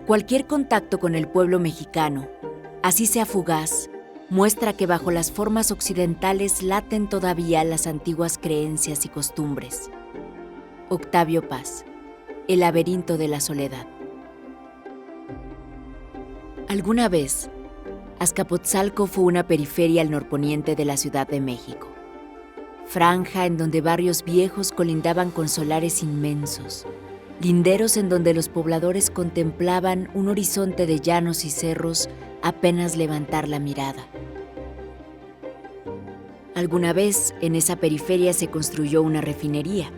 Cualquier contacto con el pueblo mexicano, así sea fugaz, muestra que bajo las formas occidentales laten todavía las antiguas creencias y costumbres. Octavio Paz, El laberinto de la soledad. Alguna vez, Azcapotzalco fue una periferia al norponiente de la Ciudad de México. Franja en donde barrios viejos colindaban con solares inmensos, linderos en donde los pobladores contemplaban un horizonte de llanos y cerros apenas levantar la mirada. Alguna vez en esa periferia se construyó una refinería,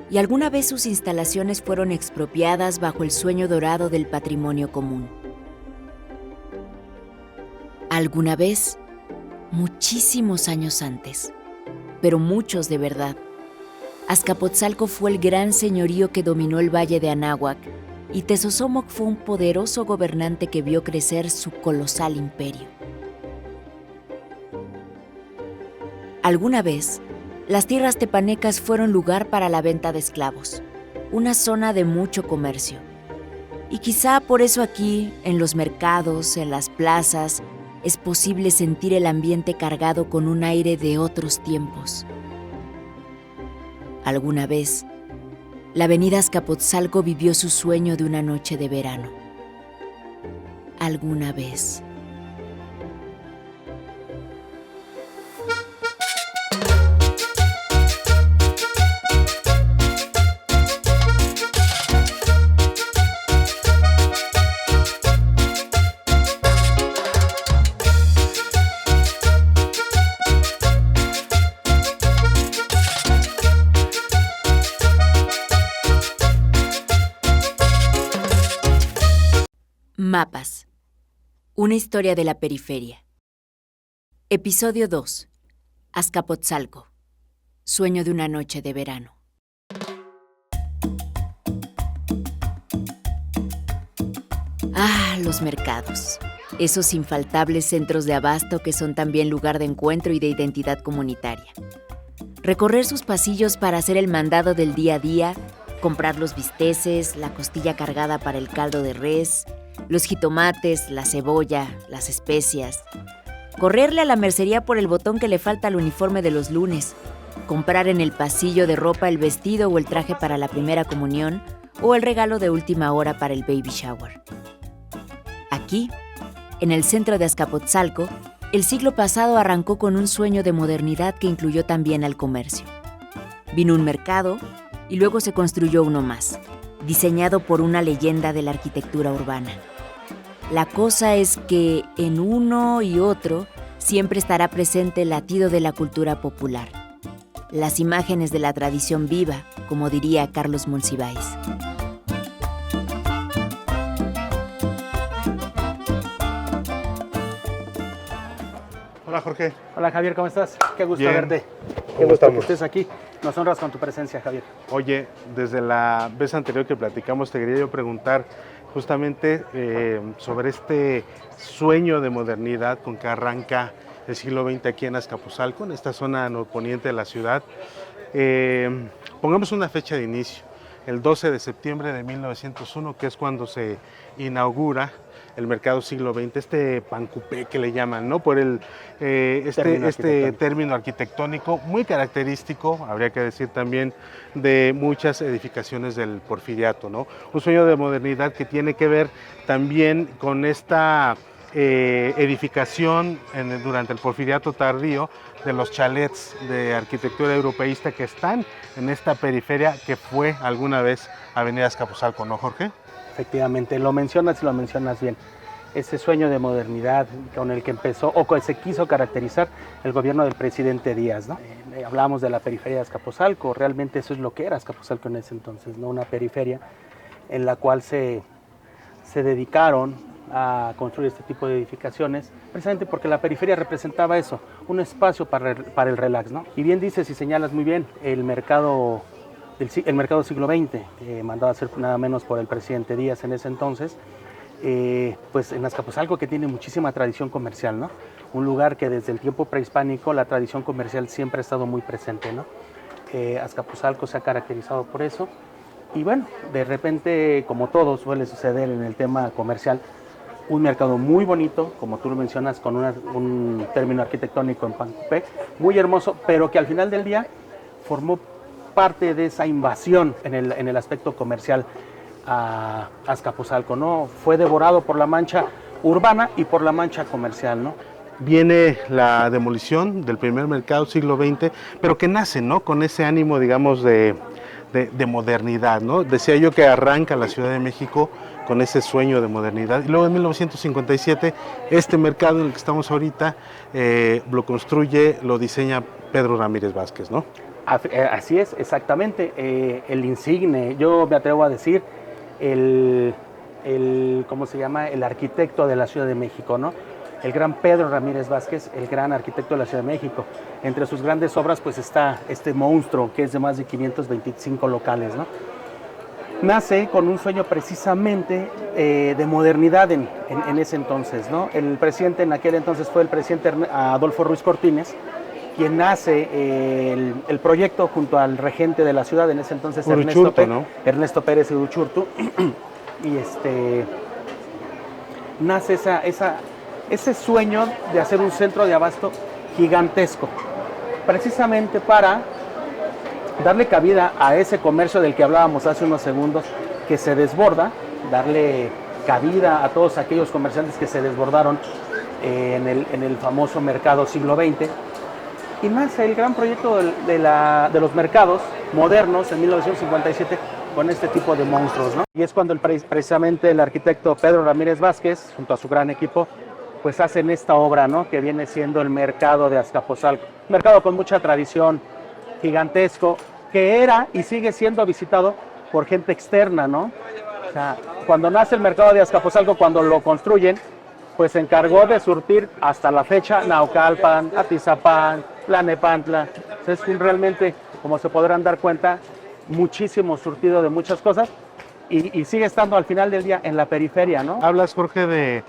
y alguna vez sus instalaciones fueron expropiadas bajo el sueño dorado del patrimonio común. Alguna vez, muchísimos años antes, pero muchos de verdad, Azcapotzalco fue el gran señorío que dominó el valle de Anáhuac, y Tezosomoc fue un poderoso gobernante que vio crecer su colosal imperio. Alguna vez, las tierras tepanecas fueron lugar para la venta de esclavos, una zona de mucho comercio. Y quizá por eso aquí, en los mercados, en las plazas, es posible sentir el ambiente cargado con un aire de otros tiempos. Alguna vez, la avenida Azcapotzalco vivió su sueño de una noche de verano. Alguna vez. Mapas. Una historia de la periferia. Episodio 2. Azcapotzalco. Sueño de una noche de verano. Los mercados. Esos infaltables centros de abasto que son también lugar de encuentro y de identidad comunitaria. Recorrer sus pasillos para hacer el mandado del día a día, comprar los bisteces, la costilla cargada para el caldo de res, los jitomates, la cebolla, las especias. Correrle a la mercería por el botón que le falta al uniforme de los lunes. Comprar en el pasillo de ropa el vestido o el traje para la primera comunión o el regalo de última hora para el baby shower. Aquí, en el centro de Azcapotzalco, el siglo pasado arrancó con un sueño de modernidad que incluyó también al comercio. Vino un mercado y luego se construyó uno más, diseñado por una leyenda de la arquitectura urbana. La cosa es que en uno y otro siempre estará presente el latido de la cultura popular, las imágenes de la tradición viva, como diría Carlos Monsiváis. Hola Jorge. Hola Javier, ¿cómo estás? Qué gusto Bien. verte. Qué ¿Cómo gusto estamos? que estés aquí. Nos honras con tu presencia, Javier. Oye, desde la vez anterior que platicamos te quería yo preguntar justamente sobre este sueño de modernidad con que arranca el siglo XX aquí en Azcapotzalco, en esta zona norponiente de la ciudad. Pongamos una fecha de inicio, el 12 de septiembre de 1901, que es cuando se inaugura el mercado siglo XX, este pancupé que le llaman, ¿no? Por este término arquitectónico muy característico, habría que decir también, de muchas edificaciones del Porfiriato, ¿no? Un sueño de modernidad que tiene que ver también con esta edificación durante el Porfiriato tardío de los chalets de arquitectura europeísta que están en esta periferia que fue alguna vez Avenida Azcapotzalco, ¿no, Jorge? Efectivamente, lo mencionas y lo mencionas bien. Ese sueño de modernidad con el que empezó o que se quiso caracterizar el gobierno del presidente Díaz, ¿no? Hablábamos de la periferia de Azcapotzalco, realmente eso es lo que era Azcapotzalco en ese entonces, ¿no? Una periferia en la cual se dedicaron a construir este tipo de edificaciones, precisamente porque la periferia representaba eso, un espacio para el relax, ¿no? Y bien dices y señalas muy bien, el mercado siglo XX, mandado a hacer nada menos por el presidente Díaz en ese entonces, pues en Azcapotzalco, que tiene muchísima tradición comercial, ¿no? Un lugar que desde el tiempo prehispánico la tradición comercial siempre ha estado muy presente, ¿no? Azcapotzalco se ha caracterizado por eso. Y bueno, de repente, como todo suele suceder en el tema comercial, un mercado muy bonito, como tú lo mencionas, con un término arquitectónico en Pancupé, muy hermoso, pero que al final del día formó parte de esa invasión en el aspecto comercial a Azcapotzalco, ¿no? Fue devorado por la mancha urbana y por la mancha comercial, ¿no? Viene la demolición del primer mercado siglo XX, pero que nace, ¿no?, con ese ánimo, digamos, de modernidad, ¿no? Decía yo que arranca la Ciudad de México con ese sueño de modernidad. Y luego en 1957, este mercado en el que estamos ahorita, lo construye, lo diseña Pedro Ramírez Vázquez, ¿no? Así es, exactamente. El insigne, yo me atrevo a decir, ¿cómo se llama? El arquitecto de la Ciudad de México, ¿no? El gran Pedro Ramírez Vázquez, el gran arquitecto de la Ciudad de México. Entre sus grandes obras pues está este monstruo que es de más de 525 locales, ¿no? Nace con un sueño precisamente de modernidad en ese entonces, ¿no? El presidente en aquel entonces fue el presidente Adolfo Ruiz Cortines, quien nace el proyecto junto al regente de la ciudad en ese entonces, Ernesto Pérez Uruchurtu, y nace ese sueño de hacer un centro de abasto gigantesco, precisamente para darle cabida a ese comercio del que hablábamos hace unos segundos, que se desborda, darle cabida a todos aquellos comerciantes que se desbordaron en el famoso mercado siglo XX. Y nace el gran proyecto de los mercados modernos en 1957 con este tipo de monstruos, ¿no? Y es cuando precisamente el arquitecto Pedro Ramírez Vázquez, junto a su gran equipo, pues hacen esta obra, ¿no?, que viene siendo el mercado de Azcapotzalco. Un mercado con mucha tradición, gigantesco, que era y sigue siendo visitado por gente externa, ¿no? O sea, cuando nace el mercado de Azcapotzalco, cuando lo construyen, pues se encargó de surtir hasta la fecha Naucalpan, Atizapán, Tlalnepantla. Es realmente, como se podrán dar cuenta, muchísimo surtido de muchas cosas y sigue estando al final del día en la periferia, ¿no? Hablas, Jorge, de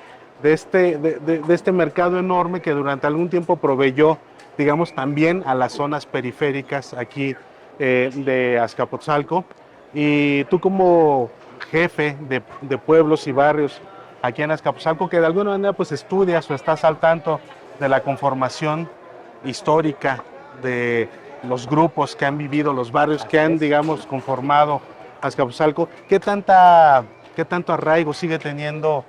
este mercado enorme que durante algún tiempo proveyó, digamos, también a las zonas periféricas aquí de Azcapotzalco. Y tú como jefe de pueblos y barrios aquí en Azcapotzalco, que de alguna manera pues estudias o estás al tanto de la conformación histórica de los grupos que han vivido, los barrios que han, digamos, conformado Azcapotzalco, ¿qué tanto arraigo sigue teniendo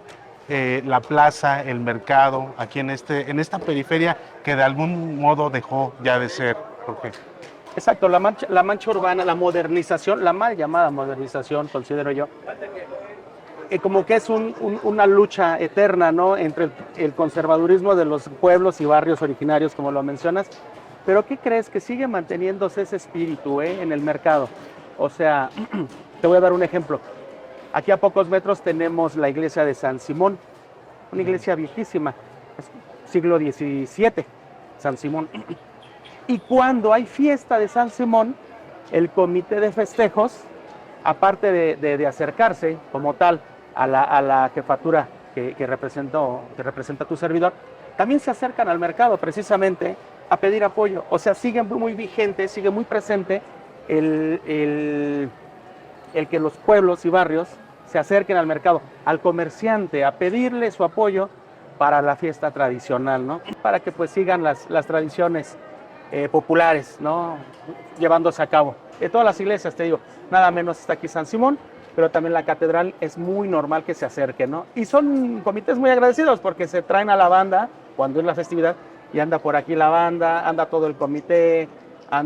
la plaza, el mercado, aquí en esta periferia que de algún modo dejó ya de ser, Jorge? Exacto, la mancha urbana, la modernización, la mal llamada modernización, considero yo, como que es una lucha eterna, ¿no?, entre el conservadurismo de los pueblos y barrios originarios, como lo mencionas, pero ¿qué crees? Que sigue manteniéndose ese espíritu en el mercado. O sea, te voy a dar un ejemplo. Aquí a pocos metros tenemos la iglesia de San Simón, una iglesia viejísima, siglo XVII, San Simón. Y cuando hay fiesta de San Simón, el comité de festejos, aparte de acercarse como tal a la jefatura que representa tu servidor, también se acercan al mercado precisamente a pedir apoyo. O sea, sigue muy vigente, sigue muy presente el que los pueblos y barrios se acerquen al mercado, al comerciante, a pedirle su apoyo para la fiesta tradicional, ¿no? Para que pues sigan las tradiciones populares, ¿no?, llevándose a cabo. De todas las iglesias, te digo, nada menos está aquí San Simón, pero también la catedral es muy normal que se acerque, ¿no? Y son comités muy agradecidos porque se traen a la banda cuando es la festividad y anda por aquí la banda, anda todo el comité, ha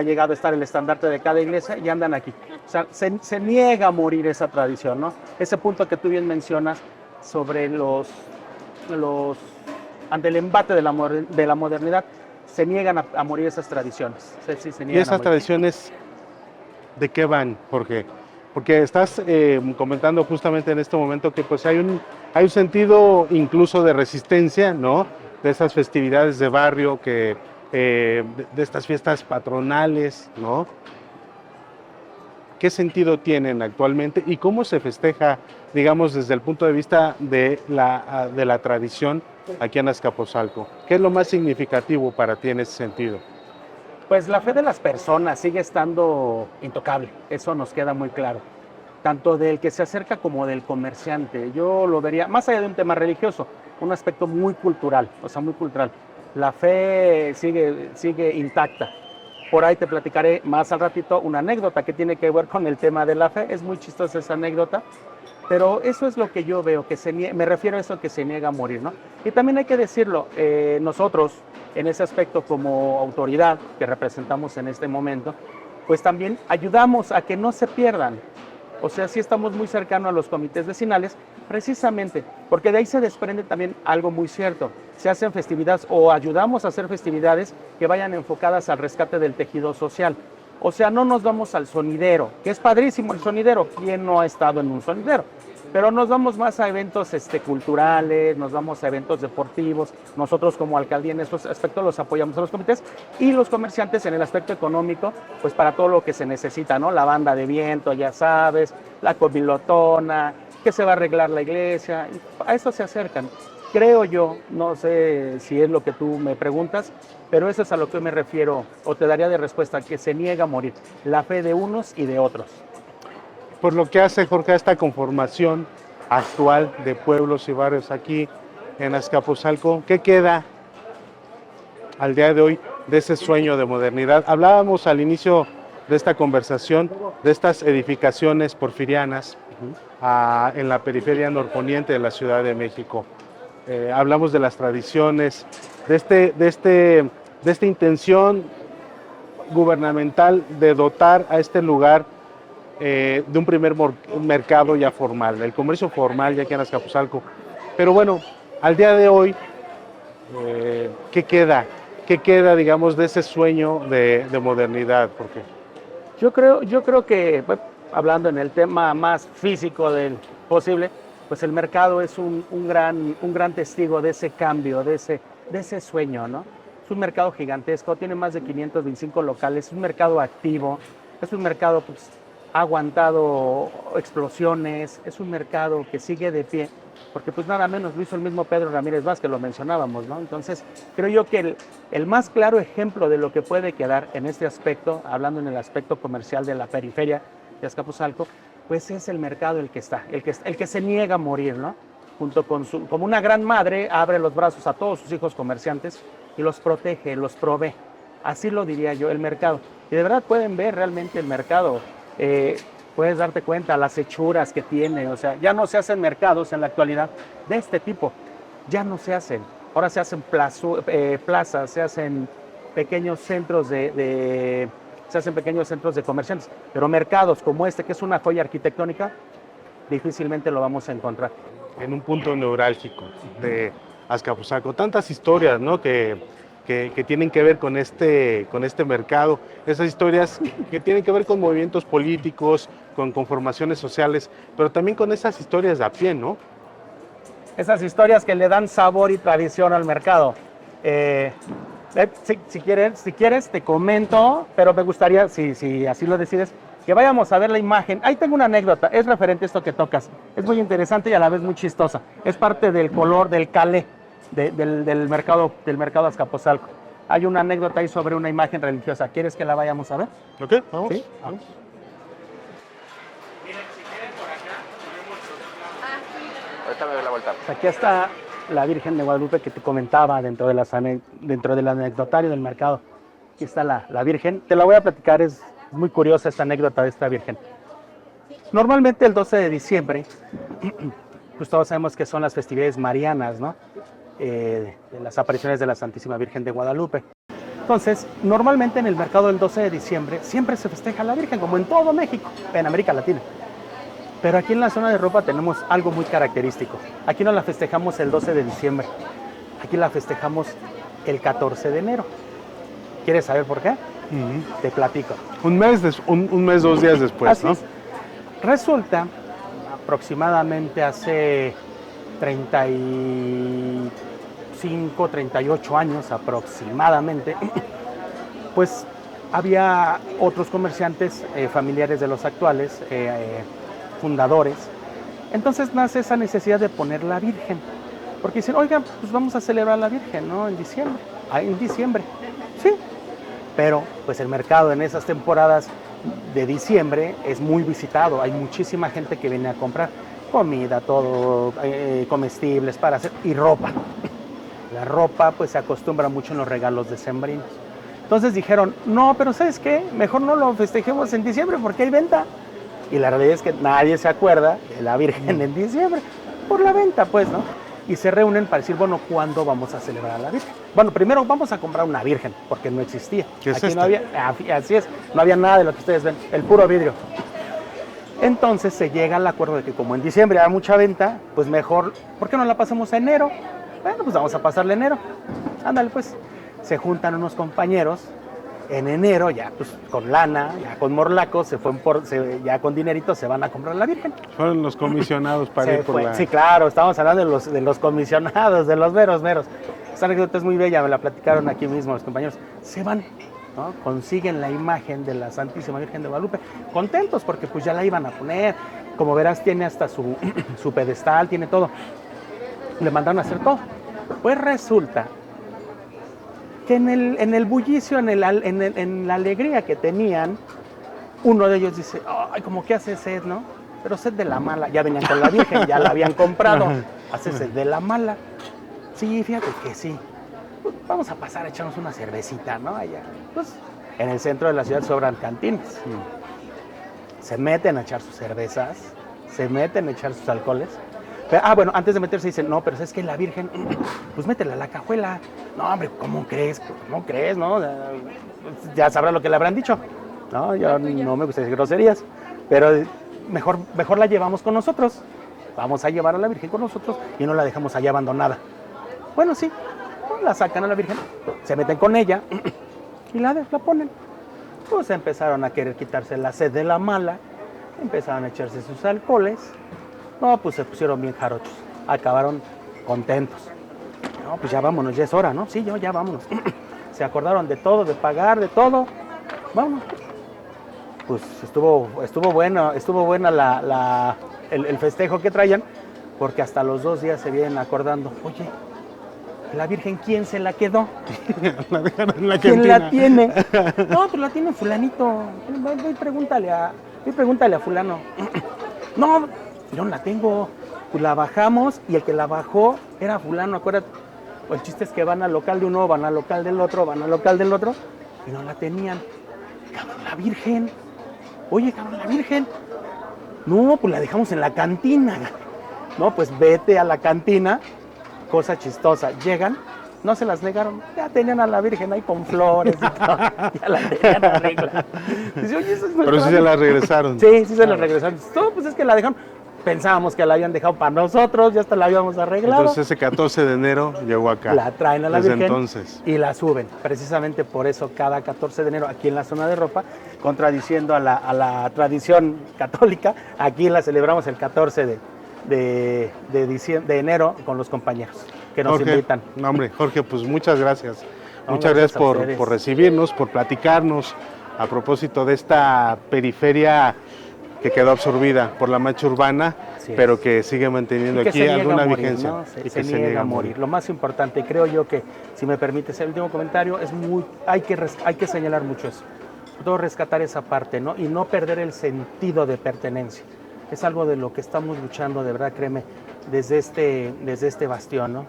llegado a estar el estandarte de cada iglesia y andan aquí. O sea, se niega a morir esa tradición, ¿no? Ese punto que tú bien mencionas sobre ante el embate de la modernidad, se niegan a morir esas tradiciones. Sí, se niegan. ¿Y esas tradiciones de qué van, Jorge? Porque estás comentando justamente en este momento que pues hay un sentido incluso de resistencia, ¿no?, de esas festividades de barrio, de estas fiestas patronales, ¿no? ¿Qué sentido tienen actualmente y cómo se festeja, digamos, desde el punto de vista de la tradición aquí en Azcapotzalco? ¿Qué es lo más significativo para ti en ese sentido? Pues la fe de las personas sigue estando intocable, eso nos queda muy claro, tanto del que se acerca como del comerciante. Yo lo vería, más allá de un tema religioso, un aspecto muy cultural, o sea, muy cultural. La fe sigue intacta. Por ahí te platicaré más al ratito una anécdota que tiene que ver con el tema de la fe. Es muy chistosa esa anécdota, pero eso es lo que yo veo, que me refiero a eso que se niega a morir, ¿no? Y también hay que decirlo, nosotros en ese aspecto como autoridad que representamos en este momento, pues también ayudamos a que no se pierdan. O sea, sí estamos muy cercanos a los comités vecinales, precisamente, porque de ahí se desprende también algo muy cierto. Se hacen festividades o ayudamos a hacer festividades que vayan enfocadas al rescate del tejido social. O sea, no nos vamos al sonidero, que es padrísimo el sonidero. ¿Quién no ha estado en un sonidero? Pero nos vamos más a eventos culturales, nos vamos a eventos deportivos. Nosotros como alcaldía en estos aspectos los apoyamos a los comités y los comerciantes en el aspecto económico, pues para todo lo que se necesita, ¿no? La banda de viento, ya sabes, la comilotona, que se va a arreglar la iglesia. A eso se acercan. Creo yo, no sé si es lo que tú me preguntas, pero eso es a lo que me refiero, o te daría de respuesta, que se niega a morir, la fe de unos y de otros. Por lo que hace, Jorge, a esta conformación actual de pueblos y barrios aquí en Azcapotzalco, ¿qué queda al día de hoy de ese sueño de modernidad? Hablábamos al inicio de esta conversación de estas edificaciones porfirianas en la periferia norponiente de la Ciudad de México. Hablamos de las tradiciones, de esta intención gubernamental de dotar a este lugar de un primer mercado ya formal, el comercio formal ya aquí en Azcapotzalco. Pero bueno, al día de hoy, ¿qué queda? ¿Qué queda, digamos, de ese sueño de modernidad? Porque yo creo que, bueno, hablando en el tema más físico del posible, pues el mercado es un gran testigo de ese cambio, de ese sueño, ¿no? Es un mercado gigantesco, tiene más de 525 locales, es un mercado activo, es un mercado pues, ha aguantado explosiones, es un mercado que sigue de pie, porque pues nada menos lo hizo el mismo Pedro Ramírez Vázquez, que lo mencionábamos, ¿no? Entonces, creo yo que el más claro ejemplo de lo que puede quedar en este aspecto, hablando en el aspecto comercial de la periferia de Azcapotzalco, pues es el mercado el que se niega a morir, ¿no? Junto con como una gran madre, abre los brazos a todos sus hijos comerciantes y los protege, los provee. Así lo diría yo, el mercado. Y de verdad pueden ver realmente el mercado. Puedes darte cuenta las hechuras que tiene, o sea, ya no se hacen mercados en la actualidad de este tipo, ya no se hacen. Ahora se hacen plazas, se hacen pequeños centros de comerciantes, pero mercados como este, que es una joya arquitectónica, difícilmente lo vamos a encontrar. En un punto neurálgico de Azcapotzalco, tantas historias, ¿no? que tienen que ver con este mercado, esas historias que tienen que ver con movimientos políticos, con conformaciones sociales, pero también con esas historias de a pie, ¿no? Esas historias que le dan sabor y tradición al mercado. Si quieres, te comento, pero me gustaría, si así lo decides, que vayamos a ver la imagen. Ahí tengo una anécdota, es referente a esto que tocas. Es muy interesante y a la vez muy chistosa. Es parte del color del calé. Del mercado Azcapotzalco. Hay una anécdota ahí sobre una imagen religiosa. ¿Quieres que la vayamos a ver? Ok, vamos. ¿Sí? Vamos. Miren, si quieren por acá, ahorita me doy la vuelta. Aquí está la Virgen de Guadalupe que te comentaba dentro del anecdotario del mercado. Aquí está la Virgen. Te la voy a platicar, es muy curiosa esta anécdota de esta Virgen. Normalmente el 12 de diciembre, pues todos sabemos que son las festividades marianas, ¿no? De las apariciones de la Santísima Virgen de Guadalupe. Entonces, normalmente en el mercado del 12 de diciembre siempre se festeja a la Virgen, como en todo México, en América Latina. Pero aquí en la zona de Europa tenemos algo muy característico. Aquí no la festejamos el 12 de diciembre, aquí la festejamos el 14 de enero. ¿Quieres saber por qué? Te platico. Un mes, 2 días después, así ¿no? Es. Resulta, aproximadamente hace 35, 38 años aproximadamente, pues había otros comerciantes familiares de los actuales, fundadores. Entonces nace esa necesidad de poner la Virgen, porque dicen, oigan, pues vamos a celebrar a la Virgen, ¿no? En diciembre. En diciembre, sí. pero pues el mercado en esas temporadas de diciembre es muy visitado, hay muchísima gente que viene a comprar comida, todo, comestibles para hacer, y ropa. La ropa pues se acostumbra mucho en los regalos decembrinos. Entonces dijeron, no, pero ¿sabes qué? Mejor no lo festejemos en diciembre porque hay venta. Y la realidad es que nadie se acuerda de la Virgen en diciembre, por la venta pues, ¿no? Y se reúnen para decir, bueno, ¿cuándo vamos a celebrar a la Virgen? Bueno, primero vamos a comprar una Virgen, porque no existía. ¿Qué es Aquí esto? no había, así es, no había nada de lo que ustedes ven, el puro vidrio. Entonces se llega al acuerdo de que como en diciembre hay mucha venta, pues mejor, ¿por qué no la pasamos a enero? Bueno, pues vamos a pasarle enero. Ándale, pues. Se juntan unos compañeros en enero, ya pues con lana, ya con morlacos, ya con dinerito se van a comprar la Virgen. Fueron los comisionados para ir por la... Sí, claro, estamos hablando de los comisionados, de los meros. Esta anécdota es muy bella, me la platicaron aquí mismo los compañeros. Se van, ¿no? Consiguen la imagen de la Santísima Virgen de Guadalupe, contentos porque pues ya la iban a poner. Como verás, tiene hasta su pedestal, tiene todo. Le mandaron a hacer todo. Pues resulta que en el bullicio, en la alegría que tenían, uno de ellos dice, ay, como que hace sed, ¿no? Pero sed de la mala. Ya venían con la Virgen, ya la habían comprado. Hace sed de la mala. Sí, fíjate que sí. Pues vamos a pasar a echarnos una cervecita, ¿no? Allá. Pues en el centro de la ciudad sobran cantinas. Se meten a echar sus cervezas, se meten a echar sus alcoholes. Pero, bueno, antes de meterse dicen, no, pero es que la Virgen, pues métela a la cajuela. No, hombre, ¿cómo crees? ¿Cómo crees, no? Ya sabrá lo que le habrán dicho. No, yo no me gusta decir groserías, pero mejor la llevamos con nosotros. Vamos a llevar a la Virgen con nosotros y no la dejamos allá abandonada. Bueno, sí, la sacan a la Virgen, se meten con ella y la ponen. Pues empezaron a querer quitarse la sed de la mala, empezaron a echarse sus alcoholes. No, pues se pusieron bien jarochos, acabaron contentos. No, pues ya vámonos, ya es hora, ¿no? Sí, ya vámonos. Se acordaron de todo, de pagar, de todo. Vámonos. Pues estuvo buena el festejo que traían, porque hasta los 2 días se vienen acordando, oye, la Virgen, ¿quién se la quedó? La dejaron en la ¿Quién cantina. la tiene? No, pues la tiene fulanito. Voy, pregúntale a fulano. No, yo no la tengo. Pues la bajamos y el que la bajó era fulano, acuérdate. El chiste es que van al local de uno, van al local del otro, y no la tenían. Cabrón, la Virgen. Oye, cabrón, la Virgen. No, pues la dejamos en la cantina. No, pues vete a la cantina. Cosa chistosa. Llegan, no se las negaron. Ya tenían a la Virgen ahí con flores y todo. Ya la tenían arreglada. Dice, oye, eso es Pero sí se la regresaron. Sí, se la regresaron. No, pues es que la dejaron. Pensábamos que la habían dejado para nosotros, ya hasta la habíamos arreglado. Entonces ese 14 de enero llegó acá. La traen a la Desde Virgen entonces. y la suben. Precisamente por eso cada 14 de enero aquí en la zona de Ropa, contradiciendo a la tradición católica, aquí la celebramos el 14 de enero con los compañeros que nos invitan. No, hombre, Jorge, pues muchas gracias. No, muchas gracias a ustedes. por recibirnos, por platicarnos a propósito de esta periferia que quedó absorbida por la mancha urbana, pero que sigue manteniendo aquí alguna vigencia. ¿no? Se niega a morir. Lo más importante, creo yo que, si me permites el último comentario, hay que señalar mucho eso. Todo rescatar esa parte, ¿no? Y no perder el sentido de pertenencia. Es algo de lo que estamos luchando, de verdad, créeme, desde este bastión, ¿no?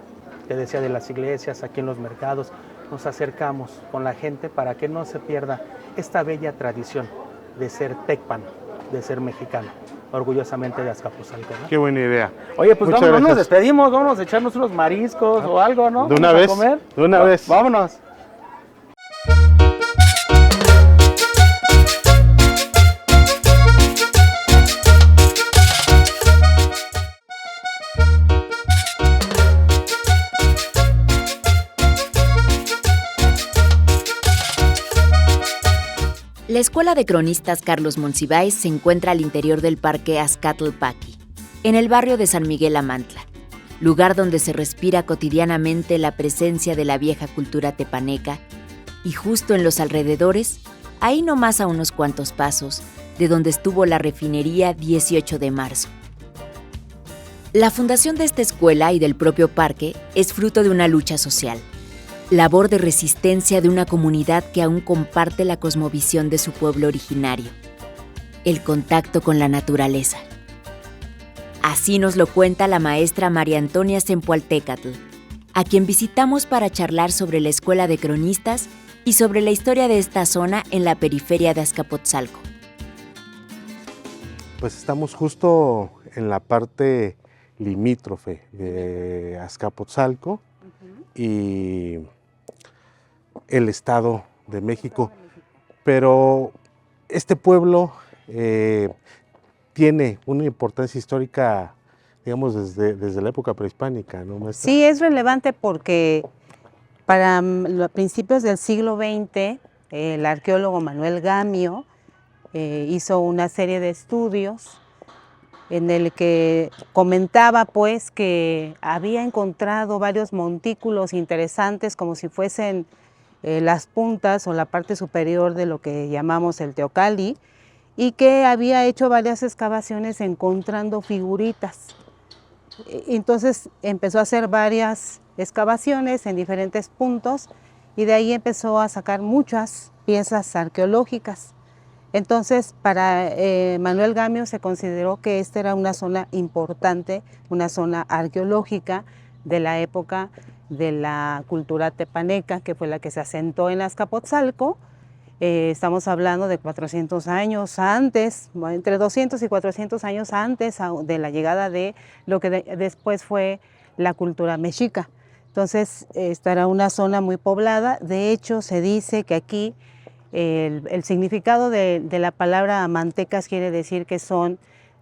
Te decía, de las iglesias, aquí en los mercados, nos acercamos con la gente para que no se pierda esta bella tradición de ser tecpan, de ser mexicano, orgullosamente de Azcapotzalco, ¿no? Qué buena idea. Oye, pues Muchas vámonos, nos gracias. despedimos, vámonos a echarnos unos mariscos o algo, ¿no? ¿De una ¿Vamos a vez? comer? ¿De una vez? Vámonos. La Escuela de Cronistas Carlos Monsiváis se encuentra al interior del Parque Azcatlpaqui, en el barrio de San Miguel Amantla, lugar donde se respira cotidianamente la presencia de la vieja cultura tepaneca, y justo en los alrededores, ahí nomás a unos cuantos pasos, de donde estuvo la refinería 18 de marzo. La fundación de esta escuela y del propio parque es fruto de una lucha social. labor de resistencia de una comunidad que aún comparte la cosmovisión de su pueblo originario, el contacto con la naturaleza. Así nos lo cuenta la maestra María Antonia Zempoaltécatl, a quien visitamos para charlar sobre la Escuela de Cronistas y sobre la historia de esta zona en la periferia de Azcapotzalco. Pues estamos justo en la parte limítrofe de Azcapotzalco y el Estado de México, pero este pueblo tiene una importancia histórica, digamos, desde la época prehispánica, ¿no, maestra? Sí, es relevante porque para principios del siglo XX, el arqueólogo Manuel Gamio hizo una serie de estudios en el que comentaba pues que había encontrado varios montículos interesantes como si fuesen las puntas o la parte superior de lo que llamamos el teocalli, y que había hecho varias excavaciones encontrando figuritas. Entonces empezó a hacer varias excavaciones en diferentes puntos y de ahí empezó a sacar muchas piezas arqueológicas. Entonces, para Manuel Gamio se consideró que esta era una zona importante, una zona arqueológica de la época de la cultura tepaneca, que fue la que se asentó en Azcapotzalco. Estamos hablando de 400 años antes, entre 200 y 400 años antes de la llegada de lo que después fue la cultura mexica. Entonces, esta era una zona muy poblada. De hecho, se dice que aquí el significado de la palabra amantecas quiere decir que son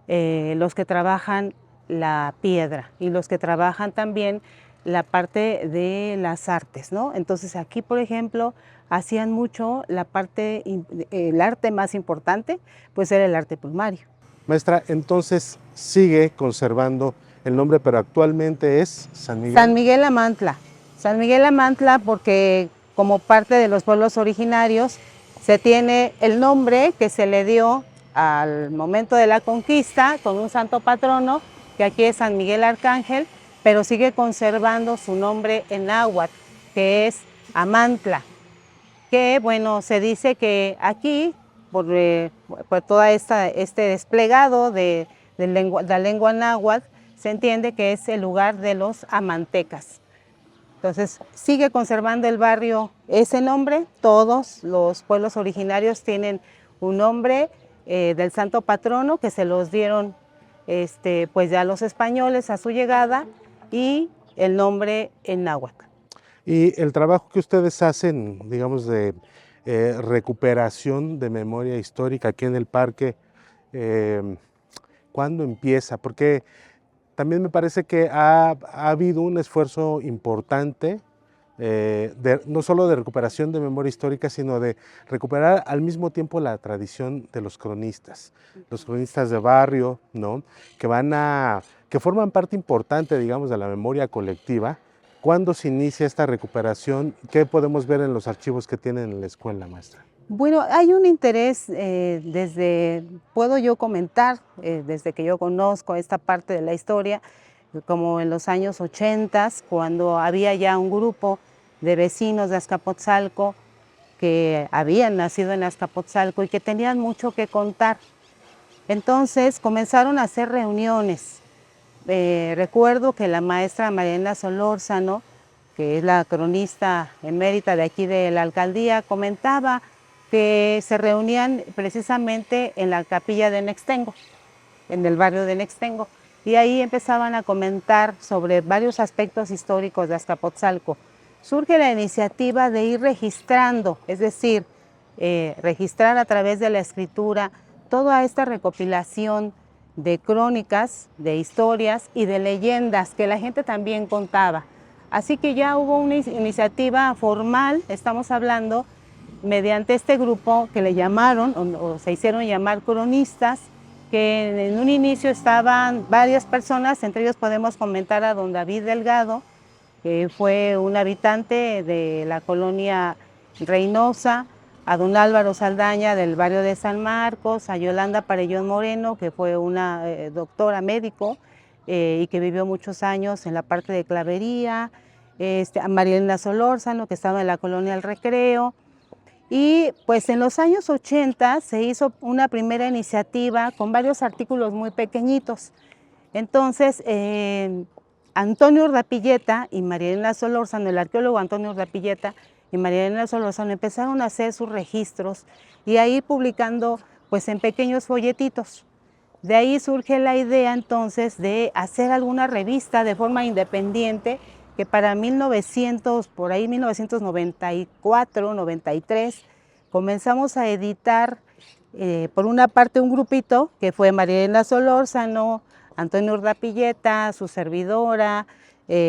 los que trabajan la piedra y los que trabajan también la parte de las artes, ¿no? Entonces aquí, por ejemplo, hacían mucho la parte, el arte más importante, pues era el arte plumario. Maestra, entonces sigue conservando el nombre, pero actualmente es San Miguel. San Miguel Amantla. San Miguel Amantla porque como parte de los pueblos originarios se tiene el nombre que se le dio al momento de la conquista con un santo patrono, que aquí es San Miguel Arcángel, pero sigue conservando su nombre en náhuatl, que es Amantla, que bueno, se dice que aquí, por todo este desplegado de la lengua náhuatl, se entiende que es el lugar de los amantecas. Entonces, sigue conservando el barrio ese nombre, todos los pueblos originarios tienen un nombre del santo patrono que se los dieron pues ya los españoles a su llegada, y el nombre en náhuatl. Y el trabajo que ustedes hacen, digamos, de recuperación de memoria histórica aquí en el parque, ¿cuándo empieza? Porque también me parece que ha habido un esfuerzo importante, no solo de recuperación de memoria histórica, sino de recuperar al mismo tiempo la tradición de los cronistas de barrio, ¿no? que forman parte importante, digamos, de la memoria colectiva. ¿Cuándo se inicia esta recuperación? ¿Qué podemos ver en los archivos que tienen en la escuela, maestra? Bueno, hay un interés puedo yo comentar, desde que yo conozco esta parte de la historia, como en los años 80, cuando había ya un grupo de vecinos de Azcapotzalco que habían nacido en Azcapotzalco y que tenían mucho que contar. Entonces comenzaron a hacer reuniones. Recuerdo que la maestra Mariana Solórzano, que es la cronista emérita de aquí de la alcaldía, comentaba que se reunían precisamente en la capilla de Nextengo, en el barrio de Nextengo, y ahí empezaban a comentar sobre varios aspectos históricos de Azcapotzalco. Surge la iniciativa de ir registrando, es decir, registrar a través de la escritura toda esta recopilación de crónicas, de historias y de leyendas que la gente también contaba. Así que ya hubo una iniciativa formal, estamos hablando, mediante este grupo que le llamaron, o se hicieron llamar cronistas, que en un inicio estaban varias personas, entre ellos podemos comentar a don David Delgado, que fue un habitante de la colonia Reynosa, a don Álvaro Saldaña del barrio de San Marcos, a Yolanda Parellón Moreno, que fue una doctora médico y que vivió muchos años en la parte de Clavería, a María Elena Solórzano, que estaba en la colonia El Recreo. Y pues en los años 80 se hizo una primera iniciativa con varios artículos muy pequeñitos. Entonces, Antonio Urdapilleta y María Elena Solórzano, el arqueólogo Antonio Urdapilleta y María Elena Solórzano empezaron a hacer sus registros y a ir publicando pues en pequeños folletitos. De ahí surge la idea entonces de hacer alguna revista de forma independiente, que para 1994, 93, comenzamos a editar por una parte un grupito que fue María Elena Solórzano, Antonio Urdapilleta, su servidora,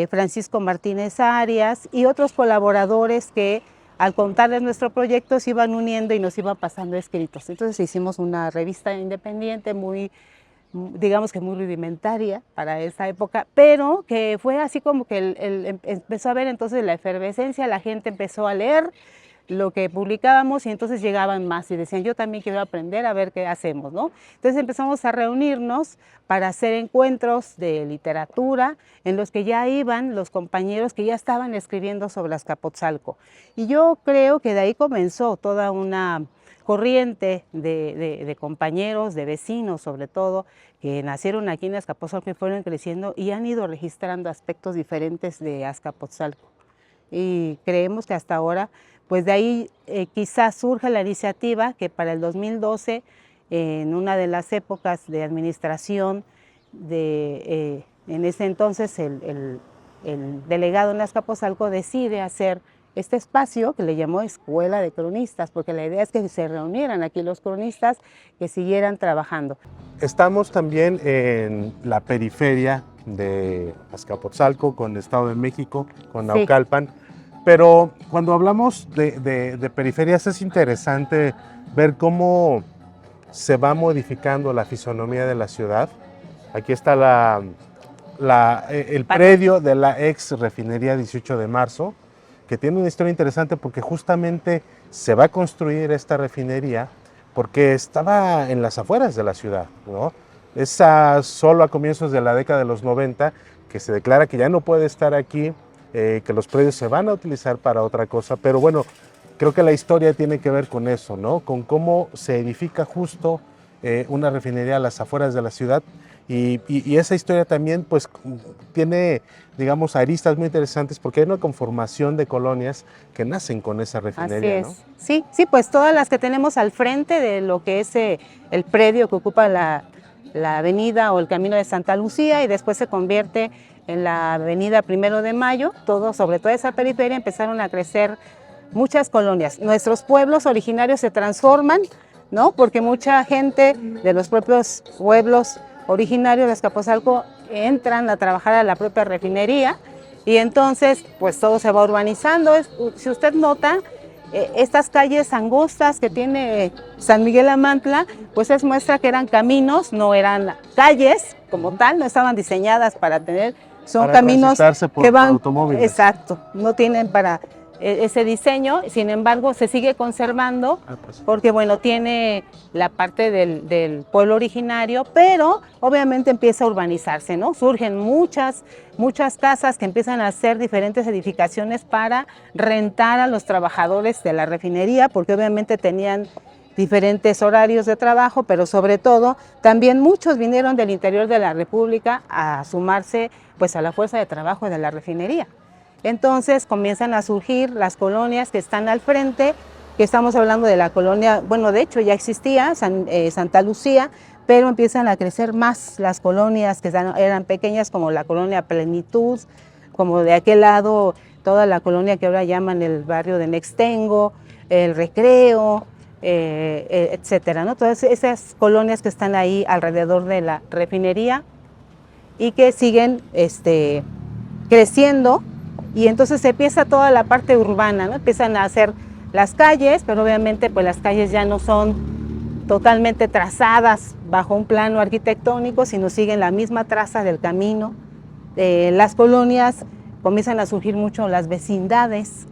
Francisco Martínez Arias y otros colaboradores que al contarles nuestro proyecto se iban uniendo y nos iban pasando escritos. Entonces hicimos una revista independiente muy, digamos que muy rudimentaria para esa época, pero que fue así como que empezó a ver entonces la efervescencia, la gente empezó a leer lo que publicábamos y entonces llegaban más y decían, yo también quiero aprender a ver qué hacemos, ¿no? Entonces empezamos a reunirnos para hacer encuentros de literatura en los que ya iban los compañeros que ya estaban escribiendo sobre Azcapotzalco. Y yo creo que de ahí comenzó toda una corriente de compañeros, de vecinos sobre todo, que nacieron aquí en Azcapotzalco y fueron creciendo y han ido registrando aspectos diferentes de Azcapotzalco. Y creemos que hasta ahora, pues de ahí quizás surge la iniciativa que para el 2012, en una de las épocas de administración, en ese entonces el delegado en Azcapotzalco decide hacer este espacio que le llamó Escuela de Cronistas, porque la idea es que se reunieran aquí los cronistas que siguieran trabajando. Estamos también en la periferia de Azcapotzalco, con el Estado de México, con Naucalpan. Sí. Pero cuando hablamos de periferias es interesante ver cómo se va modificando la fisonomía de la ciudad. Aquí está el predio de la ex refinería 18 de marzo, que tiene una historia interesante porque justamente se va a construir esta refinería porque estaba en las afueras de la ciudad, ¿no? Es solo a comienzos de la década de los 90 que se declara que ya no puede estar aquí, que los predios se van a utilizar para otra cosa, pero bueno, creo que la historia tiene que ver con eso, ¿no? Con cómo se edifica justo una refinería a las afueras de la ciudad y esa historia también pues tiene, digamos, aristas muy interesantes porque hay una conformación de colonias que nacen con esa refinería, ¿no? Sí, pues todas las que tenemos al frente de lo que es el predio que ocupa la avenida o el camino de Santa Lucía y después se convierte en la avenida 1 de Mayo, sobre toda esa periferia empezaron a crecer muchas colonias. Nuestros pueblos originarios se transforman, ¿no? Porque mucha gente de los propios pueblos originarios de Azcapotzalco entran a trabajar a la propia refinería y entonces pues todo se va urbanizando. Si usted nota, estas calles angostas que tiene San Miguel Amantla, pues es muestra que eran caminos, no eran calles como tal, no estaban diseñadas para tener, son caminos que van, automóviles. Exacto, no tienen para ese diseño, sin embargo se sigue conservando porque bueno, tiene la parte del pueblo originario, pero obviamente empieza a urbanizarse, ¿no? Surgen muchas casas que empiezan a hacer diferentes edificaciones para rentar a los trabajadores de la refinería, porque obviamente tenían diferentes horarios de trabajo, pero sobre todo también muchos vinieron del interior de la República a sumarse pues a la fuerza de trabajo de la refinería. Entonces comienzan a surgir las colonias que están al frente, que estamos hablando de la colonia, bueno, de hecho ya existía Santa Lucía, pero empiezan a crecer más las colonias que eran pequeñas, como la colonia Plenitud, como de aquel lado toda la colonia que ahora llaman el barrio de Nextengo, el Recreo, etcétera, ¿no? Todas esas colonias que están ahí alrededor de la refinería y que siguen creciendo. Y entonces se empieza toda la parte urbana, ¿no? Empiezan a hacer las calles, pero obviamente pues las calles ya no son totalmente trazadas bajo un plano arquitectónico, sino siguen la misma traza del camino. Las colonias comienzan a surgir mucho las vecindades,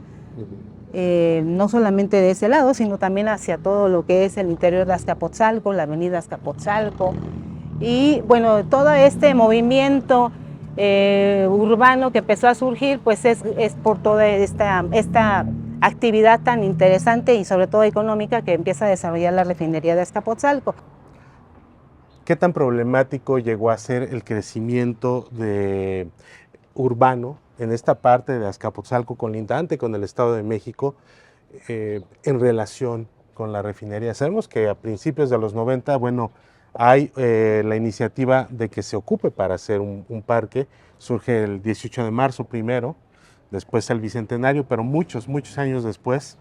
no solamente de ese lado, sino también hacia todo lo que es el interior de Azcapotzalco, la avenida Azcapotzalco. Y bueno, todo este movimiento urbano que empezó a surgir, pues es por toda esta actividad tan interesante y sobre todo económica que empieza a desarrollar la refinería de Azcapotzalco. ¿Qué tan problemático llegó a ser el crecimiento urbano en esta parte de Azcapotzalco colindante con el Estado de México en relación con la refinería? Sabemos que a principios de los 90, bueno, hay la iniciativa de que se ocupe para hacer un parque. Surge el 18 de marzo primero, después el Bicentenario, pero muchos años después